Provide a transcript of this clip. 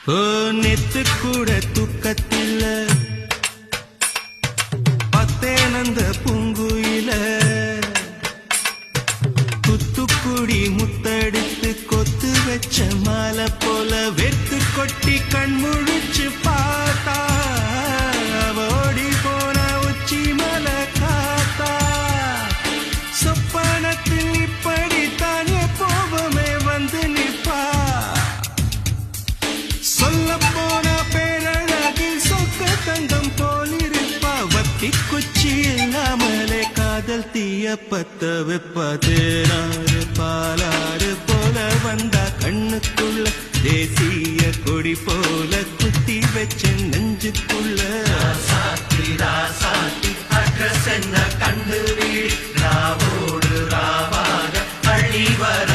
ஓ நெத்து கூட தூக்கத்தில்ல பத்தேனந்த பூங்குயில துத்துக்குடி முத்தடித்து கொத்து வச்ச மாலை போல வெத்து கொட்டி கண் முழிச்சு பார்த்தா ஓடி போன உச்சி மலை காத்தா சொப்பனத்தில் இப்படித்தானே போவமே வந்து நிப்பா சொல்ல போன பேரழகில் சொக்க தங்கம் போலிருப்பா வத்தி குச்சி இல்லாமலே காதல் தீய பத்த வெப்பதேனாறு பாலாறு போல வந்தா கண்ணுக்குள்ள தேசிய கொடி போல குத்தி வச்ச நெஞ்சுக்குள்ள ராசாத்தி அட்ரஸ் என்ன கண்டு வீடு ராவோடு ராவாக அள்ளி வர